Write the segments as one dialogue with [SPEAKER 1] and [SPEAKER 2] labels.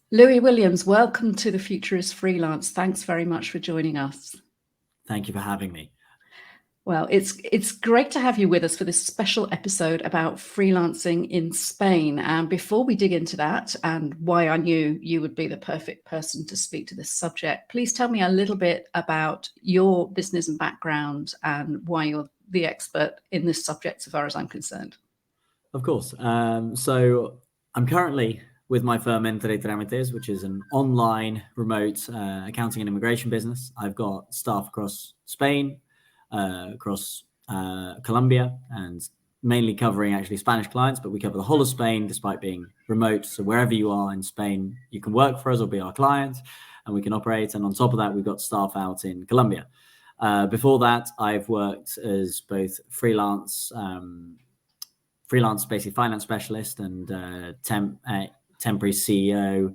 [SPEAKER 1] Louis Williams, welcome to The Future is Freelance. Thanks very much for joining us.
[SPEAKER 2] Thank you for having me.
[SPEAKER 1] Well, it's great to have you with us for this special episode about freelancing in Spain. And before we dig into that and why I knew you would be the perfect person to speak to this subject, please tell me a little bit about your business and background and why you're the expert in this subject, so far as I'm concerned.
[SPEAKER 2] Of course. So I'm currently with my firm Entre Trámites, which is an online remote accounting and immigration business. I've got staff across Spain, across Colombia, and mainly covering actually Spanish clients, but we cover the whole of Spain despite being remote. So wherever you are in Spain, you can work for us or be our client, and we can operate. And on top of that, we've got staff out in Colombia. Before that, I've worked as both freelance, basically finance specialist, and temporary CEO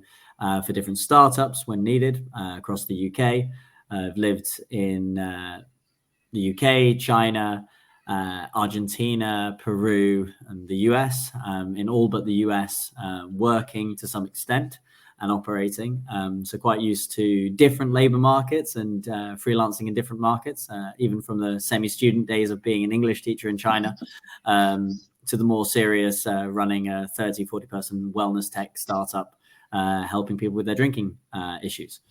[SPEAKER 2] for different startups when needed across the UK. I've lived in the UK, China, Argentina, Peru, and the US, in all but the US, working to some extent and operating. So quite used to different labor markets and freelancing in different markets, even from the semi-student days of being an English teacher in China to the more serious running a 30, 40 person wellness tech startup, helping people with their drinking issues.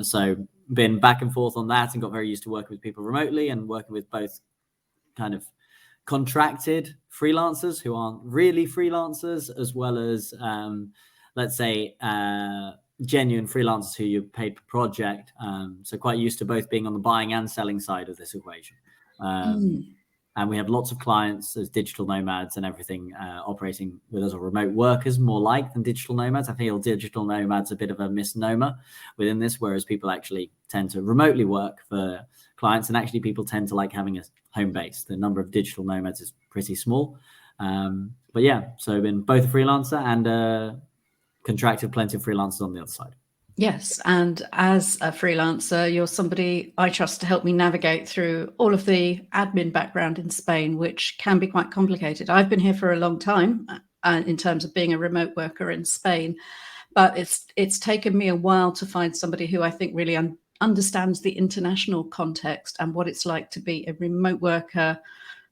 [SPEAKER 2] So been back and forth on that and got very used to working with people remotely and working with both kind of contracted freelancers who aren't really freelancers, as well as, let's say, genuine freelancers who you're paid per project. So quite used to both being on the buying and selling side of this equation. And we have lots of clients as digital nomads and everything operating with us, or remote workers more like than digital nomads. I feel digital nomads a bit of a misnomer within this, whereas people actually tend to remotely work for clients, and actually people tend to like having a home base. The number of digital nomads is pretty small. But yeah, so I've been both a freelancer and contracted plenty of freelancers on the other side.
[SPEAKER 1] Yes, and as a freelancer, you're somebody I trust to help me navigate through all of the admin background in Spain, which can be quite complicated. I've been here for a long time in terms of being a remote worker in Spain, but it's taken me a while to find somebody who I think really understands the international context and what it's like to be a remote worker,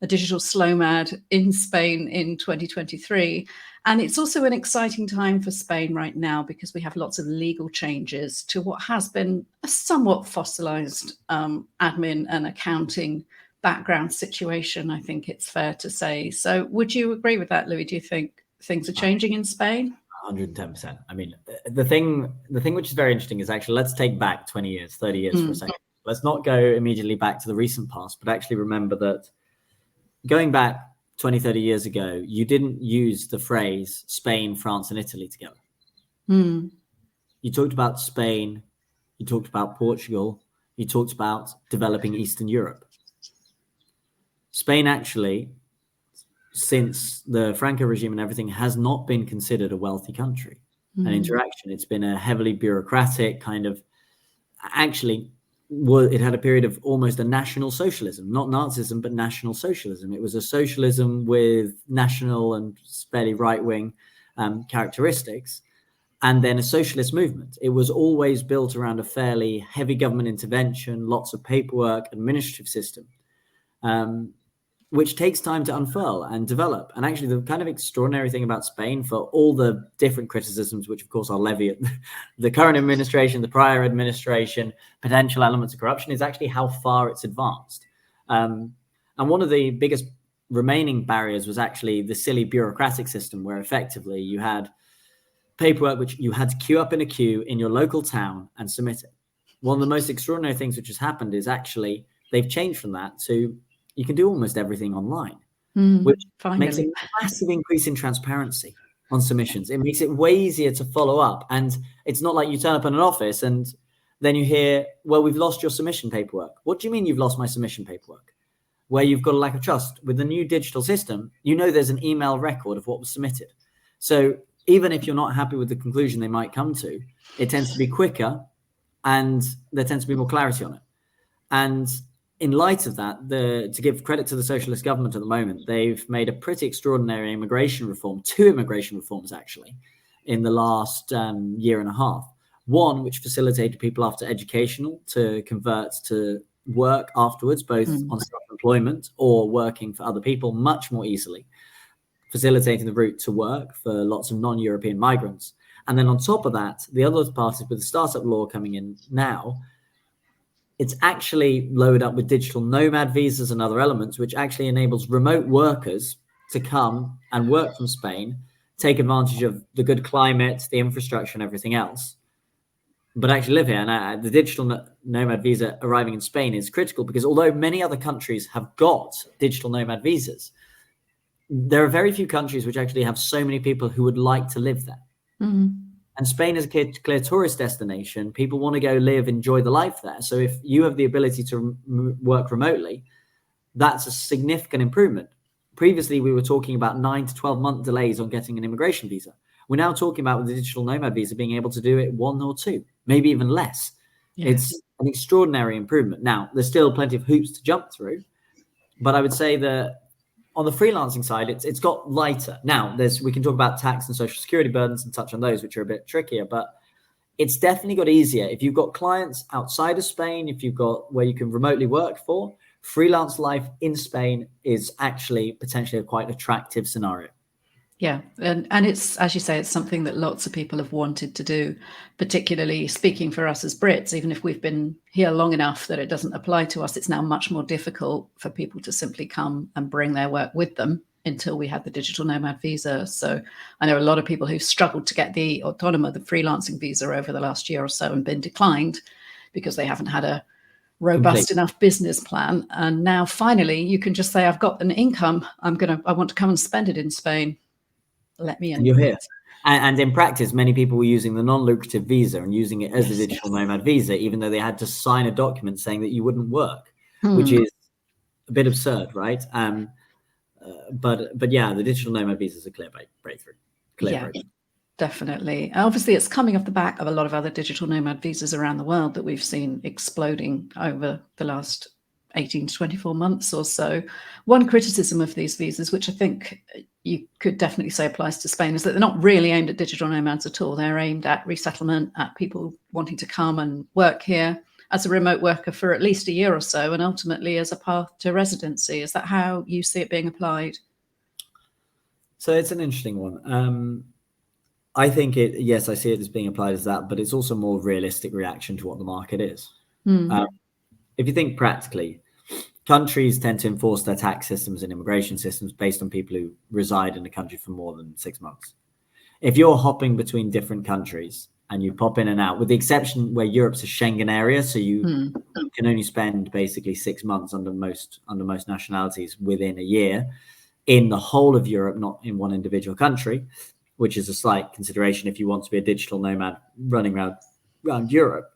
[SPEAKER 1] a digital slowmad in Spain in 2023. And it's also an exciting time for Spain right now because we have lots of legal changes to what has been a somewhat fossilized admin and accounting background situation, I think it's fair to say. So would you agree with that, Louis? Do you think things are changing in Spain?
[SPEAKER 2] 110%. I mean, the thing which is very interesting is actually, let's take back 20 years, 30 years for a second. Let's not go immediately back to the recent past, but actually remember that going back 20, 30 years ago, you didn't use the phrase Spain, France, and Italy together. You talked about Spain, you talked about Portugal, you talked about developing Eastern Europe. Spain actually, since the Franco regime and everything, has not been considered a wealthy country. An interaction. It's been a heavily bureaucratic kind of, actually, it had a period of almost a national socialism, not Nazism, but national socialism. It was a socialism with national and fairly right-wing characteristics, and then a socialist movement. It was always built around a fairly heavy government intervention, lots of paperwork, administrative system, which takes time to unfurl and develop. And actually, the kind of extraordinary thing about Spain, for all the different criticisms, which of course I'll levy at the current administration, the prior administration, potential elements of corruption, is actually how far it's advanced. And one of the biggest remaining barriers was actually the silly bureaucratic system, where effectively you had paperwork which you had to queue up in a queue in your local town and submit it. One of the most extraordinary things which has happened is actually they've changed from that to you can do almost everything online, which makes a massive increase in transparency on submissions. It makes it way easier to follow up. And it's not like you turn up in an office and then you hear, well, we've lost your submission paperwork. What do you mean you've lost my submission paperwork? Where you've got a lack of trust. With the new digital system, you know there's an email record of what was submitted. So even if you're not happy with the conclusion they might come to, it tends to be quicker and there tends to be more clarity on it. And in light of that, to give credit to the socialist government at the moment, they've made a pretty extraordinary two immigration reforms actually, in the last year and a half. One, which facilitated people after educational to convert to work afterwards, both on self-employment or working for other people much more easily, facilitating the route to work for lots of non-European migrants. And then on top of that, the other part is with the startup law coming in now, it's actually loaded up with digital nomad visas and other elements, which actually enables remote workers to come and work from Spain, take advantage of the good climate, the infrastructure and everything else, but actually live here. And the digital nomad visa arriving in Spain is critical because although many other countries have got digital nomad visas, there are very few countries which actually have so many people who would like to live there. And Spain is a clear tourist destination. People want to go live, enjoy the life there. So if you have the ability to work remotely, that's a significant improvement. Previously, we were talking about 9 to 12 month delays on getting an immigration visa. We're now talking about with the digital nomad visa being able to do it 1 or 2, maybe even less. Yes. It's an extraordinary improvement. Now, there's still plenty of hoops to jump through, but I would say that on the freelancing side, it's got lighter. Now, we can talk about tax and social security burdens and touch on those, which are a bit trickier, but it's definitely got easier. If you've got clients outside of Spain, if you've got where you can remotely work for, freelance life in Spain is actually potentially a quite attractive scenario.
[SPEAKER 1] Yeah, and it's, as you say, it's something that lots of people have wanted to do, particularly speaking for us as Brits. Even if we've been here long enough that it doesn't apply to us, it's now much more difficult for people to simply come and bring their work with them until we had the digital nomad visa. So I know a lot of people who've struggled to get the autónoma, the freelancing visa over the last year or so and been declined because they haven't had a robust enough business plan. And now finally you can just say, I've got an income. I want to come and spend it in Spain. Let me in.
[SPEAKER 2] And you're here. And in practice, many people were using the non-lucrative visa and using it as a digital nomad visa, even though they had to sign a document saying that you wouldn't work, which is a bit absurd, right? But yeah, the digital nomad visa is a clear breakthrough.
[SPEAKER 1] Definitely. Obviously, it's coming off the back of a lot of other digital nomad visas around the world that we've seen exploding over the last 18 to 24 months or so. One criticism of these visas, which I think you could definitely say applies to Spain, is that they're not really aimed at digital nomads at all. They're aimed at resettlement, at people wanting to come and work here as a remote worker for at least a year or so, and ultimately as a path to residency. Is that how you see it being applied?
[SPEAKER 2] So it's an interesting one. I think yes, I see it as being applied as that, but it's also a more realistic reaction to what the market is. If you think practically, countries tend to enforce their tax systems and immigration systems based on people who reside in a country for more than 6 months. If you're hopping between different countries and you pop in and out, with the exception where Europe's a Schengen area, so you can only spend basically 6 months under most nationalities within a year in the whole of Europe, not in one individual country, which is a slight consideration if you want to be a digital nomad running around Europe.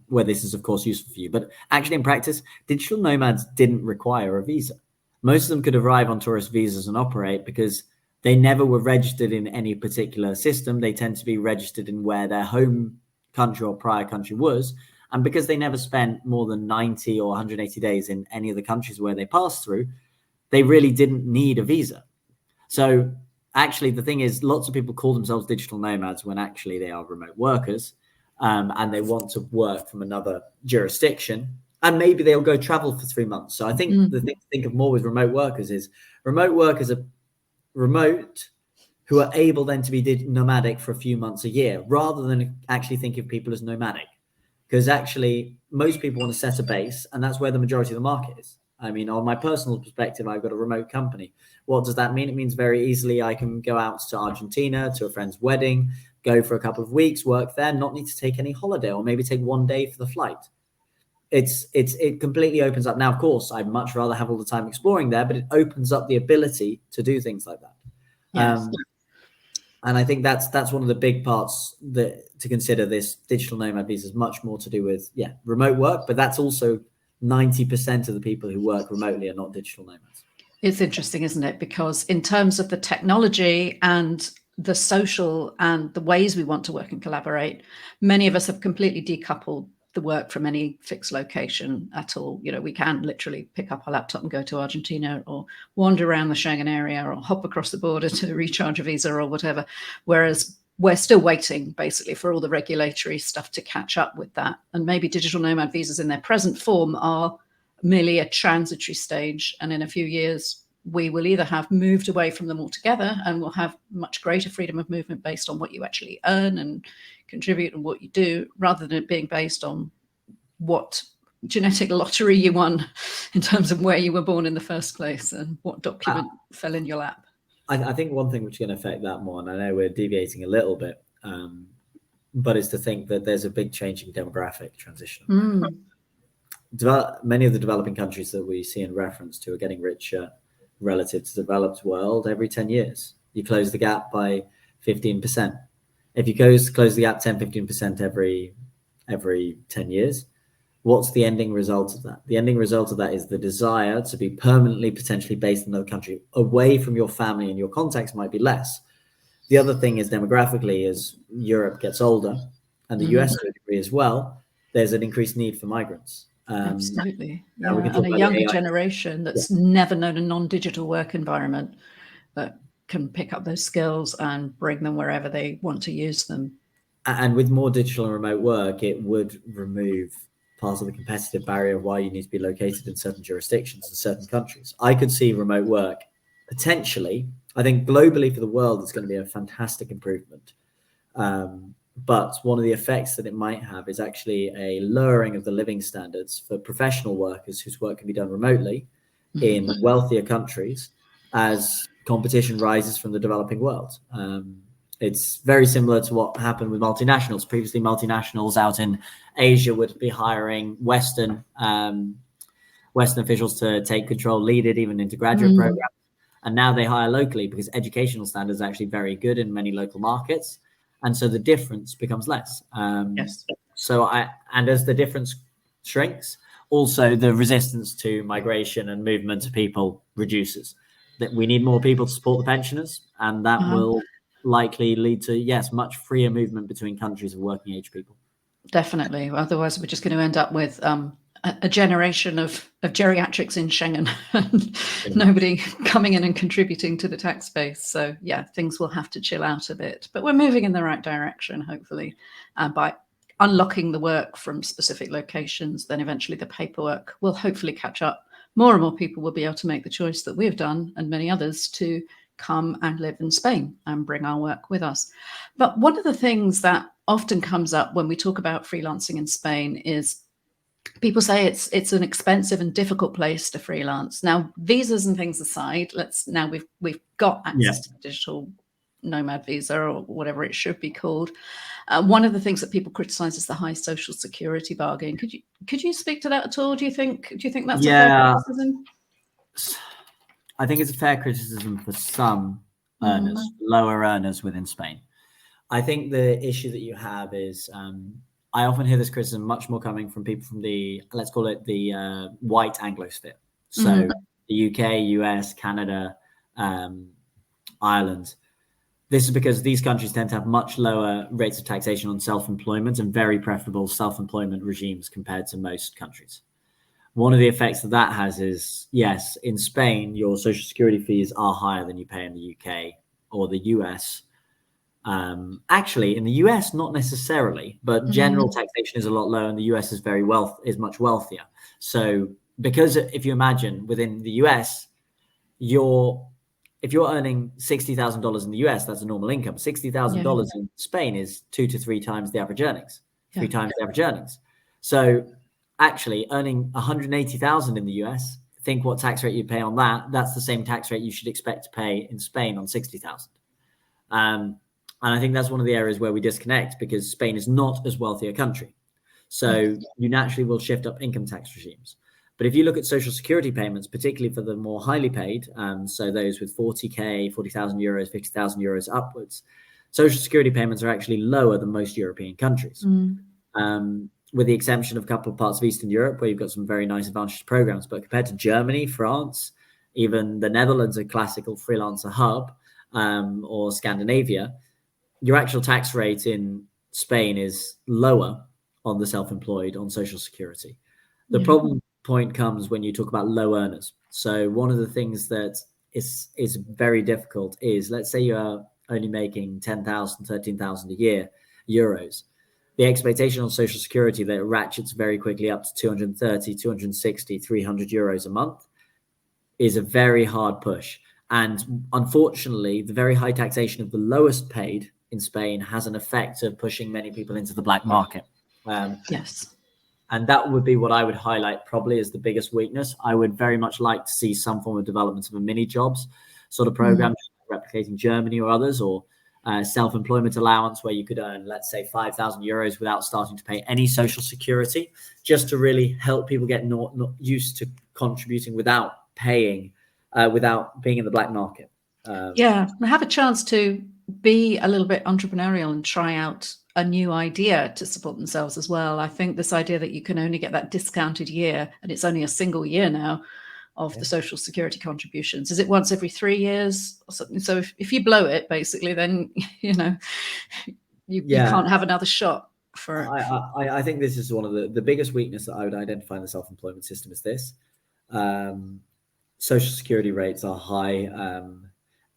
[SPEAKER 2] Where this is, of course, useful for you. But actually, in practice, digital nomads didn't require a visa. Most of them could arrive on tourist visas and operate because they never were registered in any particular system. They tend to be registered in where their home country or prior country was. And because they never spent more than 90 or 180 days in any of the countries where they passed through, they really didn't need a visa. So actually, the thing is, lots of people call themselves digital nomads when actually they are remote workers. And they want to work from another jurisdiction, and maybe they'll go travel for 3 months. So I think the thing to think of more with remote workers is remote workers are remote who are able then to be nomadic for a few months a year, rather than actually think of people as nomadic, because actually most people want to set a base, and that's where the majority of the market is. I mean, on my personal perspective, I've got a remote company. What does that mean? It means very easily I can go out to Argentina to a friend's wedding, go for a couple of weeks, work there, not need to take any holiday, or maybe take 1 day for the flight. It completely opens up. Now, of course, I'd much rather have all the time exploring there, but it opens up the ability to do things like that. Yes. And I think that's one of the big parts to consider. This digital nomad visa is much more to do with remote work, but that's also 90% of the people who work remotely are not digital nomads.
[SPEAKER 1] It's interesting, isn't it? Because in terms of the technology and the social and the ways we want to work and collaborate, many of us have completely decoupled the work from any fixed location at all. You know, we can literally pick up our laptop and go to Argentina, or wander around the Schengen area, or hop across the border to recharge a visa or whatever. Whereas we're still waiting basically for all the regulatory stuff to catch up with that. And maybe digital nomad visas in their present form are merely a transitory stage. And in a few years, we will either have moved away from them altogether and will have much greater freedom of movement based on what you actually earn and contribute and what you do, rather than it being based on what genetic lottery you won in terms of where you were born in the first place and what document fell in your lap.
[SPEAKER 2] I think one thing which can affect that more, and I know we're deviating a little bit, but is to think that there's a big changing demographic transition. Many of the developing countries that we see in reference to are getting richer relative to the developed world every 10 years. You close the gap by 15%. If you close the gap 10, 15% every 10 years, what's the ending result of that? The ending result of that is the desire to be permanently, potentially based in another country, away from your family, and your contacts might be less. The other thing is demographically, as Europe gets older, and the US to a degree as well, there's an increased need for migrants.
[SPEAKER 1] Absolutely. Yeah. And a younger generation that's never known a non-digital work environment that can pick up those skills and bring them wherever they want to use them.
[SPEAKER 2] And with more digital and remote work, it would remove part of the competitive barrier of why you need to be located in certain jurisdictions in certain countries. I could see remote work potentially, I think globally for the world, it's going to be a fantastic improvement. But one of the effects that it might have is actually a lowering of the living standards for professional workers whose work can be done remotely in wealthier countries as competition rises from the developing world. It's very similar to what happened with multinationals. Previously, multinationals out in Asia would be hiring Western officials to take control, lead it even into graduate programs. And now they hire locally because educational standards are actually very good in many local markets. And so the difference becomes less.
[SPEAKER 1] Yes.
[SPEAKER 2] And as the difference shrinks, also the resistance to migration and movement of people reduces. That we need more people to support the pensioners, and that will likely lead to, yes, much freer movement between countries of working age people.
[SPEAKER 1] Definitely. Otherwise, we're just going to end up with a generation of geriatrics in Schengen and nobody coming in and contributing to the tax base. So yeah, things will have to chill out a bit, but we're moving in the right direction, hopefully, by unlocking the work from specific locations. Then eventually the paperwork will hopefully catch up. More and more people will be able to make the choice that we've done, and many others, to come and live in Spain and bring our work with us. But one of the things that often comes up when we talk about freelancing in Spain is people say it's an expensive and difficult place to freelance. Now, visas and things aside, we've got access to the digital nomad visa, or whatever it should be called. One of the things that people criticize is the high social security bargain. Could you speak to that at all? Do you think that's a fair criticism?
[SPEAKER 2] I think it's a fair criticism for some earners, lower earners within Spain. I think the issue that you have is, I often hear this criticism much more coming from people from the, let's call it the white Anglosphere. So the UK, US, Canada, Ireland. This is because these countries tend to have much lower rates of taxation on self-employment and very preferable self-employment regimes compared to most countries. One of the effects that has is, yes, in Spain, your social security fees are higher than you pay in the UK or the US. Actually, in the US, not necessarily, but general taxation is a lot lower, and the US is much wealthier. So, because if you imagine within the US, if you're earning $60,000 in the US, that's a normal income. $60,000 in Spain is 2 to 3 times the average earnings. 3 times the average earnings. So, actually, earning $180,000 in the US, think what tax rate you pay on that. That's the same tax rate you should expect to pay in Spain on $60,000. And I think that's one of the areas where we disconnect, because Spain is not as wealthy a country. So you naturally will shift up income tax regimes. But if you look at social security payments, particularly for the more highly paid, so those with 40,000 euros, 50,000 euros upwards, social security payments are actually lower than most European countries, with the exception of a couple of parts of Eastern Europe where you've got some very nice advantage programs. But compared to Germany, France, even the Netherlands, a classical freelancer hub, or Scandinavia, your actual tax rate in Spain is lower on the self-employed on social security. The problem point comes when you talk about low earners. So one of the things that is very difficult is, let's say you're only making 10,000, 13,000 a year euros. The expectation on Social Security that it ratchets very quickly up to 230, 260, 300 euros a month is a very hard push. And unfortunately, the very high taxation of the lowest paid in Spain has an effect of pushing many people into the black market.
[SPEAKER 1] Yes.
[SPEAKER 2] And that would be what I would highlight probably as the biggest weakness. I would very much like to see some form of development of a mini jobs sort of program, replicating Germany or others, or self-employment allowance where you could earn, let's say, 5,000 euros without starting to pay any social security, just to really help people get not used to contributing without paying, without being in the black market.
[SPEAKER 1] Have a chance to be a little bit entrepreneurial and try out a new idea to support themselves as well. I think this idea that you can only get that discounted year, and it's only a single year now, of the social security contributions. Is it once every 3 years or something? So if you blow it, basically, then you can't have another shot for it.
[SPEAKER 2] I think this is one of the biggest weakness that I would identify in the self-employment system is this. Social security rates are high.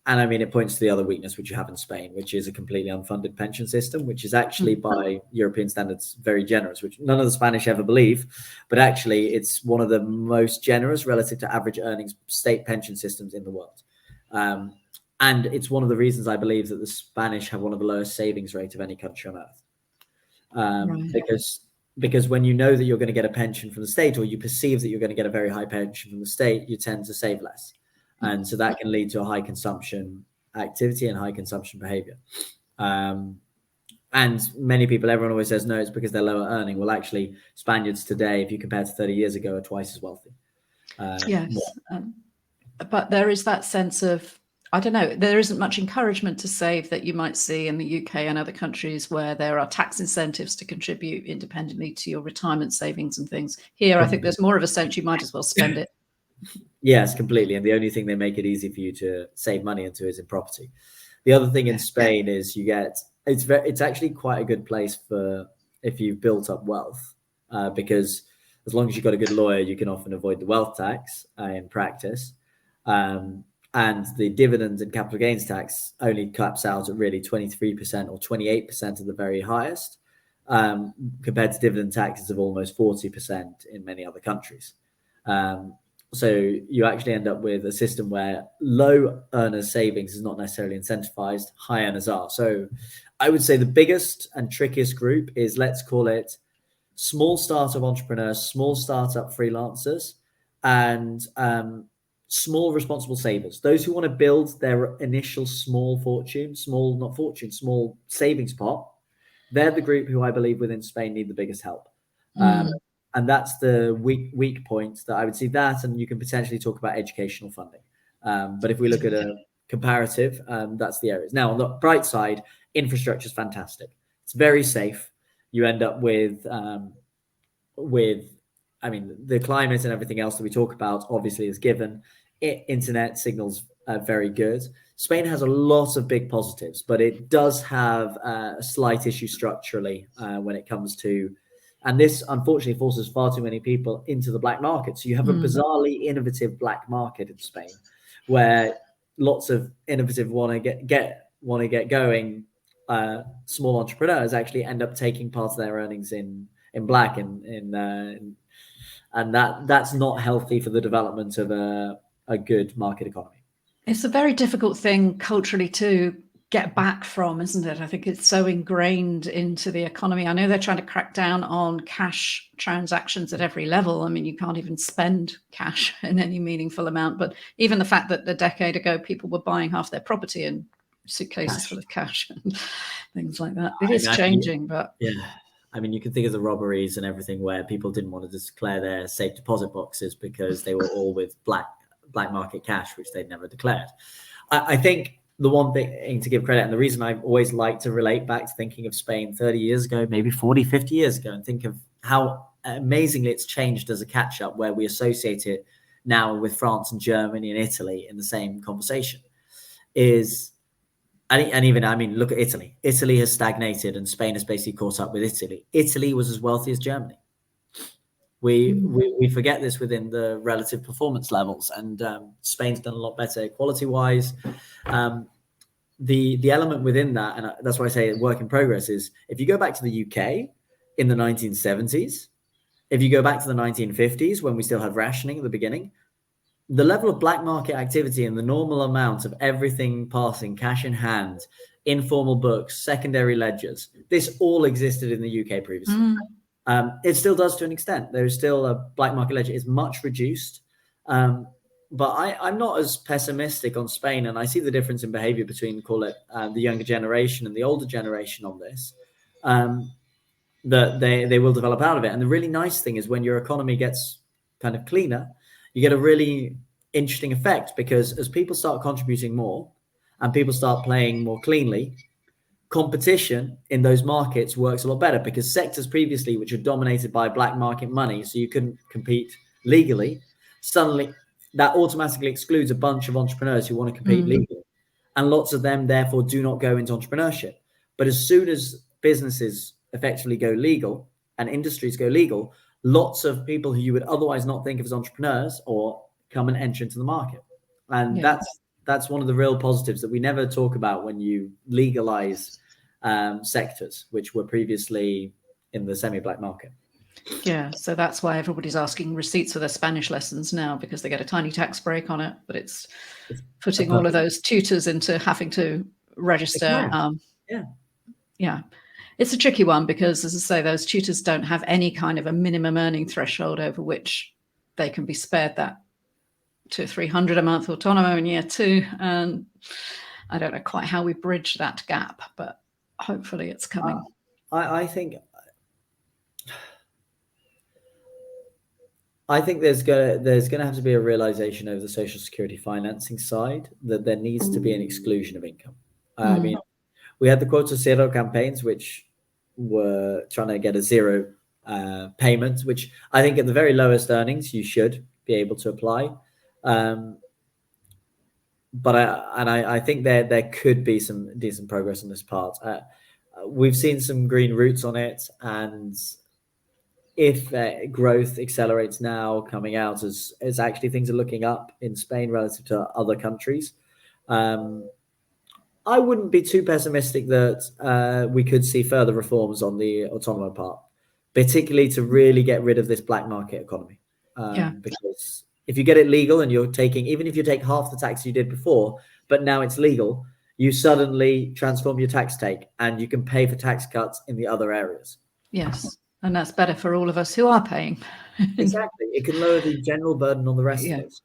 [SPEAKER 2] And I mean, it points to the other weakness which you have in Spain, which is a completely unfunded pension system, which is actually by European standards very generous, which none of the Spanish ever believe. But actually, it's one of the most generous relative to average earnings state pension systems in the world. And it's one of the reasons I believe that the Spanish have one of the lowest savings rate of any country on earth. Because when you know that you're going to get a pension from the state, or you perceive that you're going to get a very high pension from the state, you tend to save less. And so that can lead to a high consumption activity and high consumption behavior. And many people, everyone always says, no, it's because they're lower earning. Well, actually, Spaniards today, if you compare to 30 years ago, are twice as wealthy.
[SPEAKER 1] But there is that sense of, I don't know, there isn't much encouragement to save that you might see in the UK and other countries where there are tax incentives to contribute independently to your retirement savings and things. Here, I think there's more of a sense you might as well spend it.
[SPEAKER 2] Yes, completely. And the only thing they make it easy for you to save money into is in property. The other thing in Spain is it's actually quite a good place for if you've built up wealth, because as long as you've got a good lawyer, you can often avoid the wealth tax in practice. And the dividends and capital gains tax only caps out at really 23% or 28% of the very highest, compared to dividend taxes of almost 40% in many other countries. So you actually end up with a system where low earners savings is not necessarily incentivized, high earners are. So I would say the biggest and trickiest group is, let's call it small startup entrepreneurs, small startup freelancers, and small responsible savers. Those who want to build their initial small savings pot. They're the group who I believe within Spain need the biggest help. And that's the weak point that I would see that, and you can potentially talk about educational funding. But if we look at a comparative, that's the areas. Now, on the bright side, infrastructure is fantastic. It's very safe. You end up with, the climate and everything else that we talk about obviously is given. Internet signals are very good. Spain has a lot of big positives, but it does have a slight issue structurally when it comes to, and this unfortunately forces far too many people into the black market. So you have a bizarrely innovative black market in Spain, where lots of innovative want to get going. Small entrepreneurs actually end up taking part of their earnings in black, and that's not healthy for the development of a good market economy.
[SPEAKER 1] It's a very difficult thing culturally to get back from, isn't it? I think it's so ingrained into the economy. I know they're trying to crack down on cash transactions at every level. I mean, you can't even spend cash in any meaningful amount, but even the fact that a decade ago people were buying half their property in suitcases full of cash and things like that. It is changing, but
[SPEAKER 2] I mean, you can think of the robberies and everything where people didn't want to declare their safe deposit boxes because they were all with black market cash, which they'd never declared. I think the one thing to give credit, and the reason I always like to relate back to thinking of Spain 30 years ago, maybe 40, 50 years ago, and think of how amazingly it's changed as a catch-up, where we associate it now with France and Germany and Italy in the same conversation, is, and even, I mean, look at Italy. Italy has stagnated and Spain has basically caught up with Italy. Italy was as wealthy as Germany. We forget this within the relative performance levels, and Spain's done a lot better quality-wise. the element within that, and that's why I say work in progress, is if you go back to the UK in the 1970s, if you go back to the 1950s when we still had rationing at the beginning, the level of black market activity and the normal amount of everything passing cash in hand, informal books, secondary ledgers, this all existed in the UK previously. It still does to an extent. There is still a black market ledger. It's much reduced. But I'm not as pessimistic on Spain, and I see the difference in behavior between, call it, the younger generation and the older generation on this, that they will develop out of it. And the really nice thing is when your economy gets kind of cleaner, you get a really interesting effect, because as people start contributing more and people start playing more cleanly, competition in those markets works a lot better, because sectors previously which are dominated by black market money, so you couldn't compete legally, suddenly that automatically excludes a bunch of entrepreneurs who want to compete legally. And lots of them therefore do not go into entrepreneurship. But as soon as businesses effectively go legal and industries go legal, lots of people who you would otherwise not think of as entrepreneurs or come and enter into the market. And that's one of the real positives that we never talk about when you legalize sectors which were previously in the semi-black market.
[SPEAKER 1] Yeah, so that's why everybody's asking receipts for their Spanish lessons now, because they get a tiny tax break on it, but it's putting all of those tutors into having to register. Yeah, it's a tricky one, because, as I say, those tutors don't have any kind of a minimum earning threshold over which they can be spared that 200-300 a month autonomo in year 2. And I don't know quite how we bridge that gap, but hopefully it's coming.
[SPEAKER 2] I think there's going to have to be a realization over the social security financing side that there needs to be an exclusion of income. I mean, we had the Quota Zero campaigns, which were trying to get a zero payment, which I think at the very lowest earnings you should be able to apply. But I think there could be some decent progress on this part. We've seen some green roots on it, and if growth accelerates now coming out as actually things are looking up in Spain relative to other countries, I wouldn't be too pessimistic that we could see further reforms on the autonomo part, particularly to really get rid of this black market economy. Because if you get it legal and you're taking, even if you take half the tax you did before, but now it's legal, you suddenly transform your tax take and you can pay for tax cuts in the other areas.
[SPEAKER 1] Yes. And that's better for all of us who are paying.
[SPEAKER 2] Exactly. It can lower the general burden on the rest of us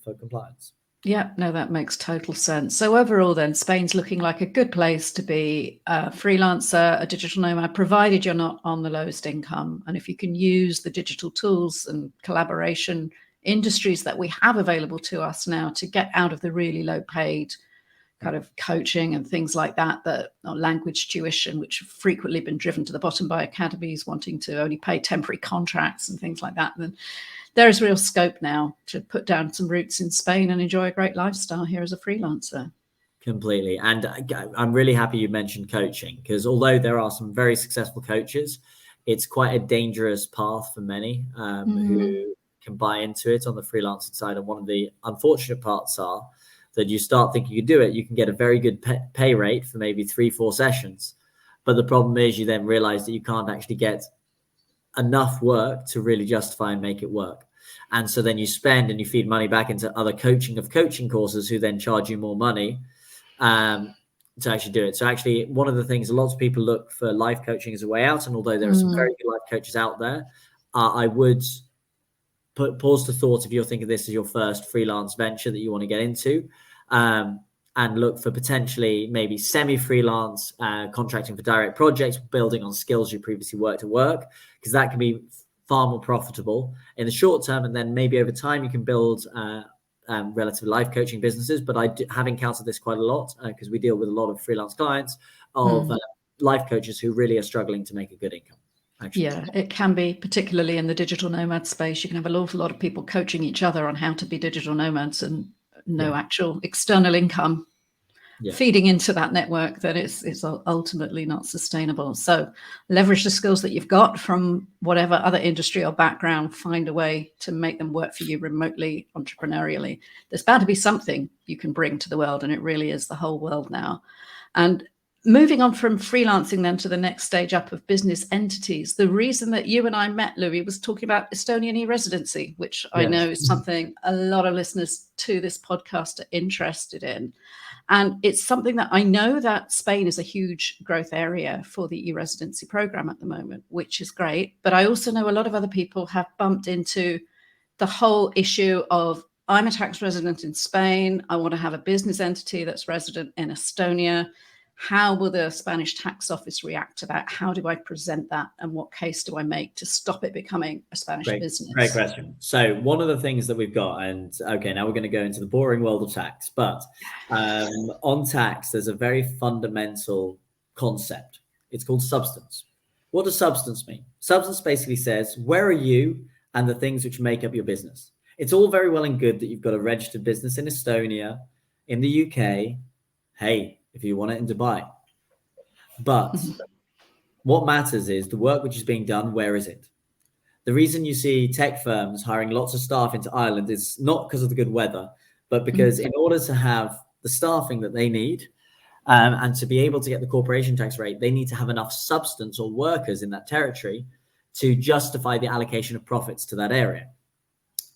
[SPEAKER 2] for compliance.
[SPEAKER 1] Yeah, no, that makes total sense. So overall then, Spain's looking like a good place to be a freelancer, a digital nomad, provided you're not on the lowest income. And if you can use the digital tools and collaboration industries that we have available to us now to get out of the really low paid kind of coaching and things like that, or language tuition, which have frequently been driven to the bottom by academies wanting to only pay temporary contracts and things like that, then there is real scope now to put down some roots in Spain and enjoy a great lifestyle here as a freelancer.
[SPEAKER 2] Completely. And I'm really happy you mentioned coaching, because although there are some very successful coaches, it's quite a dangerous path for many who can buy into it on the freelancing side. And one of the unfortunate parts are that you start thinking you do it, you can get a very good pay rate for maybe 3-4 sessions. But the problem is you then realize that you can't actually get enough work to really justify and make it work. And so then you spend and you feed money back into other coaching courses who then charge you more money to actually do it. So actually, one of the things, a lot of people look for life coaching as a way out. And although there are some very good life coaches out there, I would pause to thought if you're thinking this is your first freelance venture that you want to get into, and look for potentially maybe semi-freelance contracting for direct projects, building on skills you previously worked at work, because that can be far more profitable in the short term. And then maybe over time you can build relative life coaching businesses. But I have encountered this quite a lot because we deal with a lot of freelance clients of life coaches who really are struggling to make a good income. Actually.
[SPEAKER 1] Yeah, it can be, particularly in the digital nomad space. You can have an awful lot of people coaching each other on how to be digital nomads and no actual external income feeding into that network, then it's ultimately not sustainable. So leverage the skills that you've got from whatever other industry or background, find a way to make them work for you remotely, entrepreneurially. There's bound to be something you can bring to the world, and it really is the whole world now. And moving on from freelancing then to the next stage up of business entities, the reason that you and I met, Louis, was talking about Estonian e-residency, which I know is something a lot of listeners to this podcast are interested in. And it's something that I know that Spain is a huge growth area for the e-residency program at the moment, which is great. But I also know a lot of other people have bumped into the whole issue of, I'm a tax resident in Spain, I want to have a business entity that's resident in Estonia. How will the Spanish tax office react to that? How do I present that? And what case do I make to stop it becoming a Spanish business?
[SPEAKER 2] Great question. So one of the things that we've got, and okay, now we're going to go into the boring world of tax, but on tax, there's a very fundamental concept. It's called substance. What does substance mean? Substance basically says, where are you and the things which make up your business? It's all very well and good that you've got a registered business in Estonia, in the UK. Hey, if you want it in Dubai. But what matters is the work which is being done, where is it? The reason you see tech firms hiring lots of staff into Ireland is not because of the good weather, but because in order to have the staffing that they need and to be able to get the corporation tax rate, they need to have enough substance or workers in that territory to justify the allocation of profits to that area.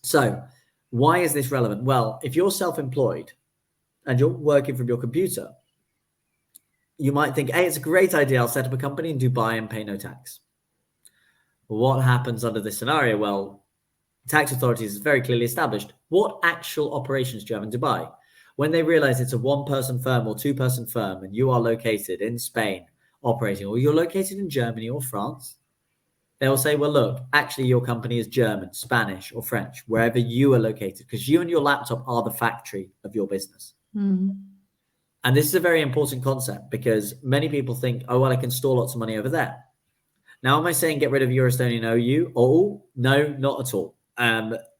[SPEAKER 2] So why is this relevant? Well, if you're self-employed and you're working from your computer, you might think, hey, it's a great idea. I'll set up a company in Dubai and pay no tax. What happens under this scenario? Well, tax authorities is very clearly established. What actual operations do you have in Dubai? When they realize it's a one-person firm or two-person firm and you are located in Spain operating, or you're located in Germany or France, they'll say, well, look, actually your company is German, Spanish, or French, wherever you are located, because you and your laptop are the factory of your business. And this is a very important concept because many people think, oh, well, I can store lots of money over there. Now, am I saying get rid of your Estonian OU? Oh, no, not at all.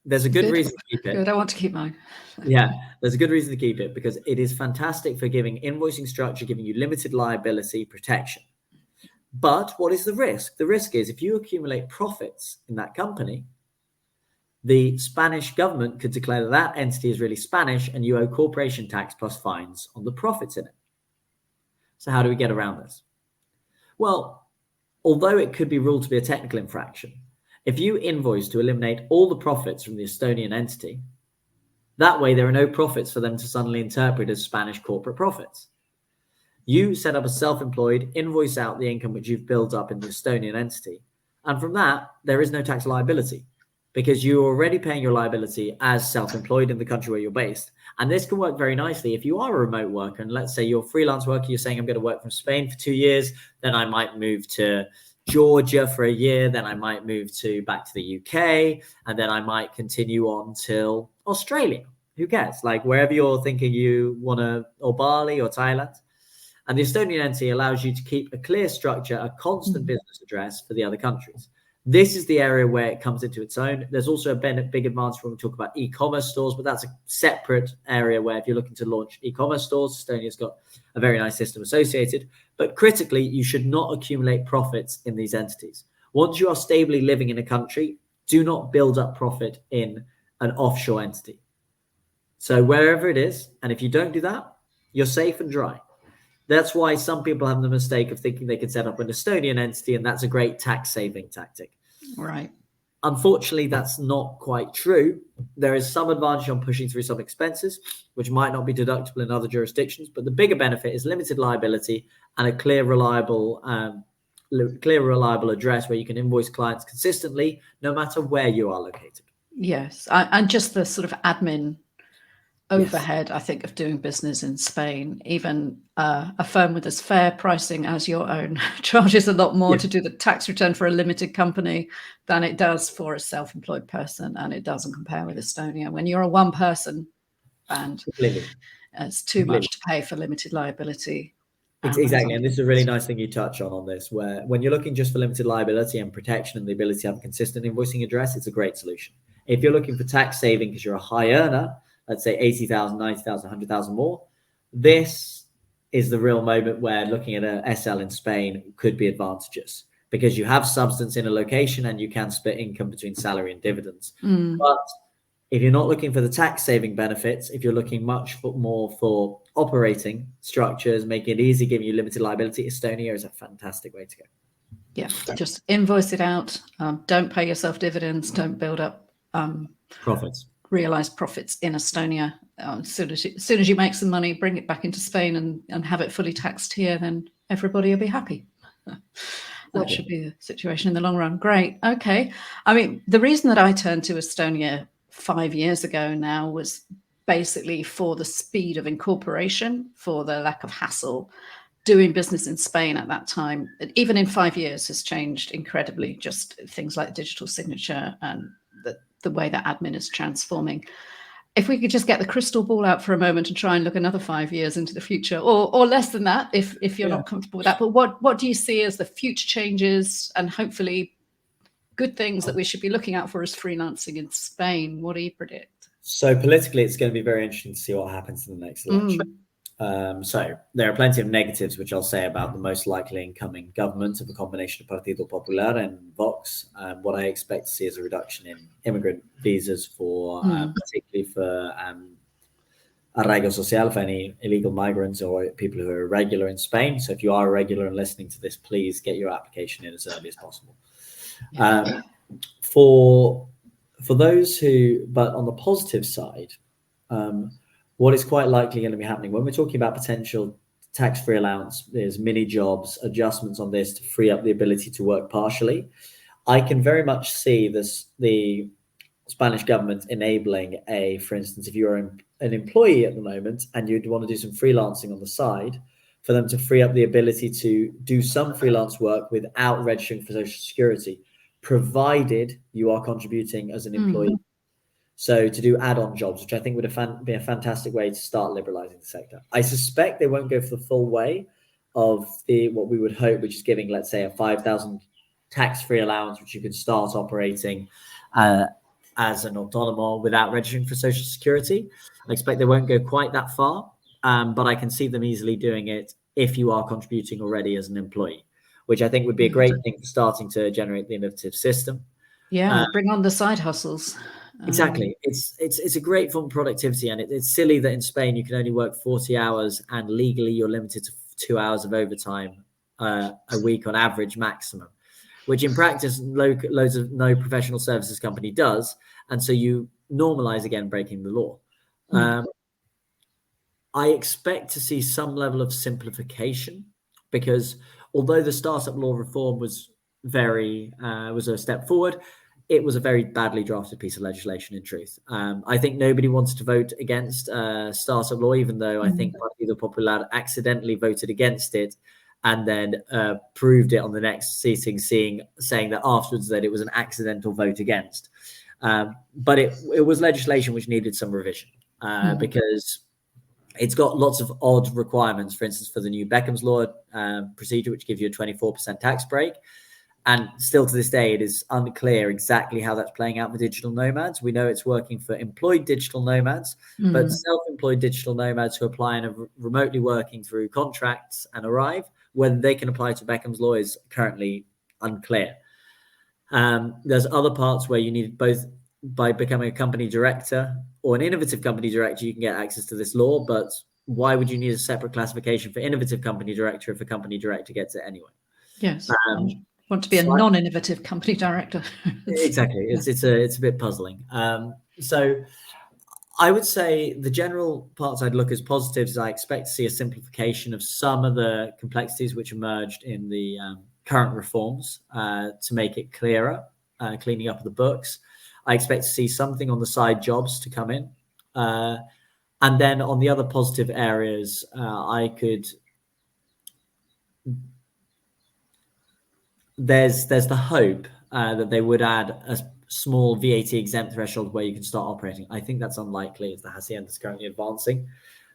[SPEAKER 2] There's a good reason to keep it.
[SPEAKER 1] Good, I want to keep mine.
[SPEAKER 2] Yeah, there's a good reason to keep it because it is fantastic for giving invoicing structure, giving you limited liability protection. But what is the risk? The risk is if you accumulate profits in that company, the Spanish government could declare that that entity is really Spanish and you owe corporation tax plus fines on the profits in it. So how do we get around this? Well, although it could be ruled to be a technical infraction, if you invoice to eliminate all the profits from the Estonian entity, that way there are no profits for them to suddenly interpret as Spanish corporate profits. You set up a self-employed, invoice out the income which you've built up in the Estonian entity, and from that, there is no tax liability, because you're already paying your liability as self-employed in the country where you're based. And this can work very nicely if you are a remote worker. And let's say you're a freelance worker, you're saying, I'm going to work from Spain for 2 years, then I might move to Georgia for a year, then I might move back to the UK, and then I might continue on till Australia. Who cares? Like wherever you're thinking you want to, or Bali or Thailand. And the Estonian entity allows you to keep a clear structure, a constant business address for the other countries. This is the area where it comes into its own. There's also a big advantage when we talk about e-commerce stores, but that's a separate area where if you're looking to launch e-commerce stores, Estonia's got a very nice system associated. But critically, you should not accumulate profits in these entities. Once you are stably living in a country, do not build up profit in an offshore entity. So wherever it is, and if you don't do that, you're safe and dry. That's why some people have the mistake of thinking they can set up an Estonian entity and that's a great tax saving tactic.
[SPEAKER 1] Right.
[SPEAKER 2] Unfortunately, that's not quite true. There is some advantage on pushing through some expenses, which might not be deductible in other jurisdictions, but the bigger benefit is limited liability and a clear, reliable address where you can invoice clients consistently, no matter where you are located.
[SPEAKER 1] Yes, and just the sort of admin overhead, I think, of doing business in Spain. Even a firm with as fair pricing as your own charges a lot more to do the tax return for a limited company than it does for a self-employed person, and it doesn't compare with Estonia. When you're a one-person band, it's too much to pay for limited liability.
[SPEAKER 2] Exactly, and this is a really nice thing you touch on this, where when you're looking just for limited liability and protection and the ability to have a consistent invoicing address, it's a great solution. If you're looking for tax saving because you're a high earner, let's say 80,000, 90,000, 100,000 more, this is the real moment where looking at a SL in Spain could be advantageous, because you have substance in a location and you can split income between salary and dividends. But if you're not looking for the tax saving benefits, if you're looking more for operating structures, making it easy, giving you limited liability, Estonia is a fantastic way to go.
[SPEAKER 1] Yeah, just invoice it out. Don't pay yourself dividends. Don't build up
[SPEAKER 2] Profits.
[SPEAKER 1] Realized profits in Estonia. As soon as you make some money, bring it back into Spain and have it fully taxed here, then everybody will be happy. That should be the situation in the long run. Great. Okay. I mean, the reason that I turned to Estonia 5 years ago now was basically for the speed of incorporation, for the lack of hassle. Doing business in Spain at that time, even in 5 years, has changed incredibly. Just things like digital signature and the way that admin is transforming. If we could just get the crystal ball out for a moment and try and look another 5 years into the future, or less than that, if you're not comfortable with that. But what do you see as the future changes and hopefully good things that we should be looking out for as freelancing in Spain? What do you predict?
[SPEAKER 2] So politically, it's going to be very interesting to see what happens in the next election. So there are plenty of negatives, which I'll say about the most likely incoming government of a combination of Partido Popular and Vox. What I expect to see is a reduction in immigrant visas for, particularly for arraigo social, for any illegal migrants or people who are irregular in Spain. So if you are irregular and listening to this, please get your application in as early as possible. For those who, but on the positive side, what is quite likely going to be happening when we're talking about potential tax-free allowance, there's mini jobs, adjustments on this to free up the ability to work partially. I can very much see the Spanish government enabling for instance, if you're an employee at the moment and you'd want to do some freelancing on the side, for them to free up the ability to do some freelance work without registering for Social Security, provided you are contributing as an employee. So to do add-on jobs, which I think would be a fantastic way to start liberalizing the sector. I suspect they won't go for the full way of what we would hope, which is giving, let's say, a 5,000 tax-free allowance, which you could start operating as an autonomo without registering for Social Security. I expect they won't go quite that far, but I can see them easily doing it if you are contributing already as an employee, which I think would be a great thing for starting to generate the innovative system.
[SPEAKER 1] Yeah, bring on the side hustles.
[SPEAKER 2] Exactly. It's a great form of productivity, and it's silly that in Spain you can only work 40 hours and legally you're limited to 2 hours of overtime a week on average maximum, which in practice loads of no professional services company does, and so you normalize again breaking the law. I expect to see some level of simplification, because although the startup law reform was was a step forward, it was a very badly drafted piece of legislation, in truth. I think nobody wanted to vote against startup law, even though I think Partido Popular accidentally voted against it and then proved it on the next sitting, saying that afterwards that it was an accidental vote against. But it was legislation which needed some revision because it's got lots of odd requirements, for instance, for the new Beckham's Law procedure, which gives you a 24% tax break. And still to this day, it is unclear exactly how that's playing out for digital nomads. We know it's working for employed digital nomads, but self-employed digital nomads who apply and are remotely working through contracts and arrive, whether they can apply to Beckham's Law is currently unclear. There's other parts where you need both. By becoming a company director or an innovative company director, you can get access to this law, but why would you need a separate classification for innovative company director if a company director gets it anyway?
[SPEAKER 1] Yes. Want to be a non-innovative company director.
[SPEAKER 2] Exactly. It's a bit puzzling. So I would say the general parts I'd look as positives is I expect to see a simplification of some of the complexities which emerged in the current reforms to make it clearer, cleaning up the books. I expect to see something on the side jobs to come in. And then on the other positive areas, there's the hope that they would add a small VAT exempt threshold where you can start operating. I think that's unlikely as the Hacienda is currently advancing.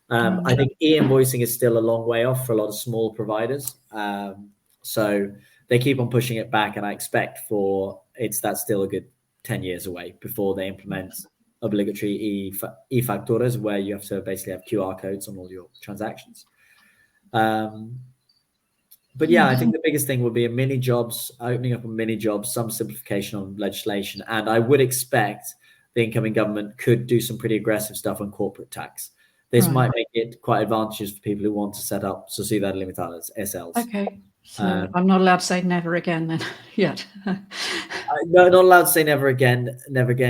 [SPEAKER 2] I think e-invoicing is still a long way off for a lot of small providers. So they keep on pushing it back, and I expect that's still a good 10 years away before they implement obligatory e-facturas, where you have to basically have QR codes on all your transactions. But yeah, I think the biggest thing would be a mini jobs, opening up a mini jobs, some simplification on legislation. And I would expect the incoming government could do some pretty aggressive stuff on corporate tax. This might make it quite advantageous for people who want to set up sociedades limitadas, SLs.
[SPEAKER 1] Okay, so I'm not allowed to say never again then yet.
[SPEAKER 2] No, not allowed to say never again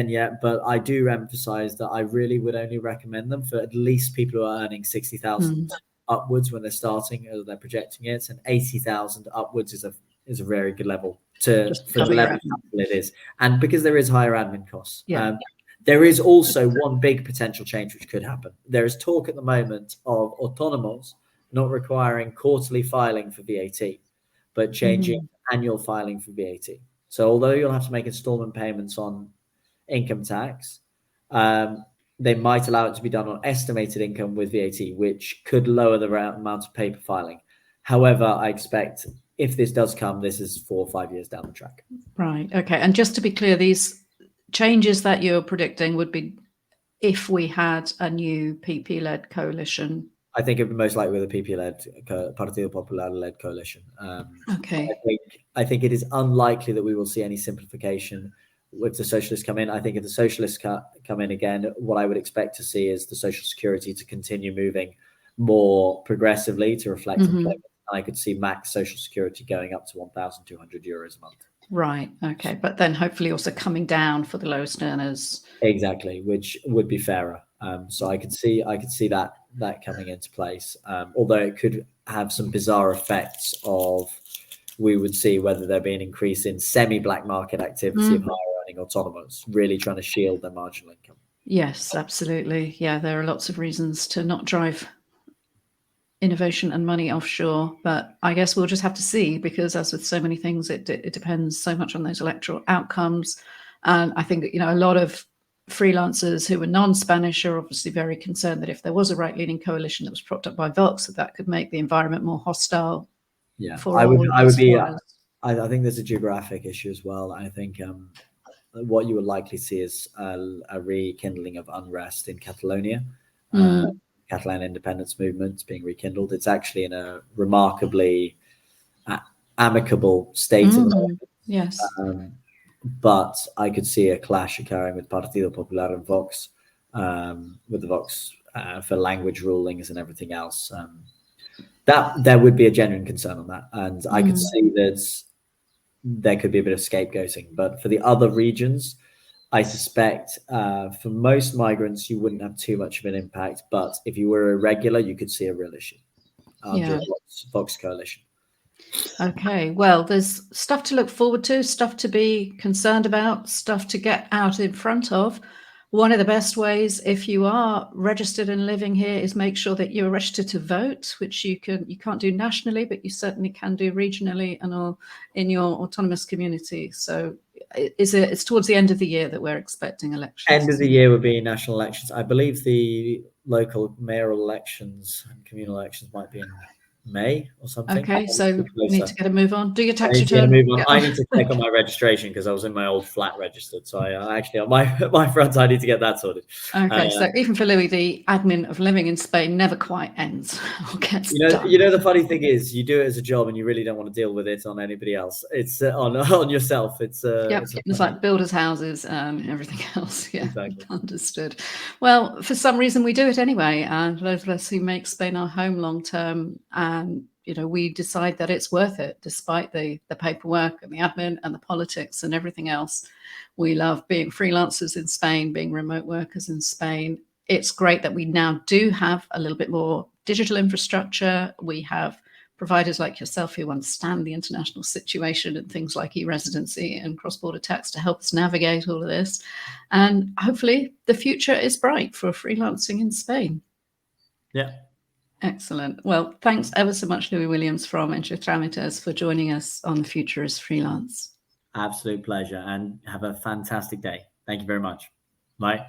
[SPEAKER 2] yet, but I do emphasize that I really would only recommend them for at least people who are earning 60,000 upwards when they're starting, or they're projecting it, and 80,000 upwards is a very good level for the level it is, and because there is higher admin costs. There is also one big potential change which could happen. There is talk at the moment of autonomos not requiring quarterly filing for VAT, but changing annual filing for VAT. So although you'll have to make installment payments on income tax, they might allow it to be done on estimated income with VAT, which could lower the amount of paper filing. However, I expect if this does come, this is 4 or 5 years down the track.
[SPEAKER 1] Right. Okay. And just to be clear, these changes that you're predicting would be if we had a new PP-led coalition.
[SPEAKER 2] I think it would be most likely with a PP-led, Partido Popular-led coalition.
[SPEAKER 1] Okay.
[SPEAKER 2] I think it is unlikely that we will see any simplification if the socialists come in. I think if the socialists come in again, what I would expect to see is the social security to continue moving more progressively to reflect employment. I could see max social security going up to €1,200 a month.
[SPEAKER 1] Right. Okay. But then hopefully also coming down for the lowest earners.
[SPEAKER 2] Exactly, which would be fairer. So I could see that coming into place. Although it could have some bizarre effects of, we would see whether there be an increase in semi-black market activity of higher earning autonomous, really trying to shield their marginal income.
[SPEAKER 1] Yes, absolutely. Yeah, there are lots of reasons to not drive innovation and money offshore, but I guess we'll just have to see, because as with so many things, it depends so much on those electoral outcomes. And I think, a lot of freelancers who are non-Spanish are obviously very concerned that if there was a right-leaning coalition that was propped up by Vox, that could make the environment more hostile.
[SPEAKER 2] Yeah,
[SPEAKER 1] for
[SPEAKER 2] I
[SPEAKER 1] all
[SPEAKER 2] would be.
[SPEAKER 1] explorers.
[SPEAKER 2] I think there's a geographic issue as well. I think what you would likely see is a rekindling of unrest in Catalonia. Catalan independence movement being rekindled. It's actually in a remarkably amicable state at the moment.
[SPEAKER 1] Yes.
[SPEAKER 2] But I could see a clash occurring with Partido Popular and Vox, with the Vox for language rulings and everything else. That there would be a genuine concern on that. And I could see that there could be a bit of scapegoating. But for the other regions, I suspect for most migrants, you wouldn't have too much of an impact. But if you were irregular, you could see a real issue under a Vox coalition.
[SPEAKER 1] Okay, well, there's stuff to look forward to, stuff to be concerned about, stuff to get out in front of. One of the best ways, if you are registered and living here, is make sure that you're registered to vote, which you can't do nationally, but you certainly can do regionally and in your autonomous community. So it's towards the end of the year that we're expecting elections.
[SPEAKER 2] End of the year would be national elections. I believe the local mayoral elections and communal elections might be in May or something.
[SPEAKER 1] Okay, so we need to get a move on. Do your tax
[SPEAKER 2] return. I need to check on my
[SPEAKER 1] registration
[SPEAKER 2] registration because I was in my old flat registered. So I actually on my front, I need to get that sorted.
[SPEAKER 1] Okay, so even for Louis, the admin of living in Spain never quite ends or gets done.
[SPEAKER 2] The funny thing is, you do it as a job and you really don't want to deal with it on anybody else. It's on yourself. It's
[SPEAKER 1] like builders' houses and everything else. Yeah,
[SPEAKER 2] exactly.
[SPEAKER 1] Understood. Well, for some reason we do it anyway, and those of us who make Spain our home long term, and we decide that it's worth it, despite the paperwork and the admin and the politics and everything else. We love being freelancers in Spain, being remote workers in Spain. It's great that we now do have a little bit more digital infrastructure. We have providers like yourself who understand the international situation and things like e-residency and cross-border tax to help us navigate all of this. And hopefully the future is bright for freelancing in Spain.
[SPEAKER 2] Yeah.
[SPEAKER 1] Excellent. Well, thanks ever so much, Louis Williams from Entre Tramites, for joining us on The Future is Freelance.
[SPEAKER 2] Absolute pleasure, and have a fantastic day. Thank you very much. Bye.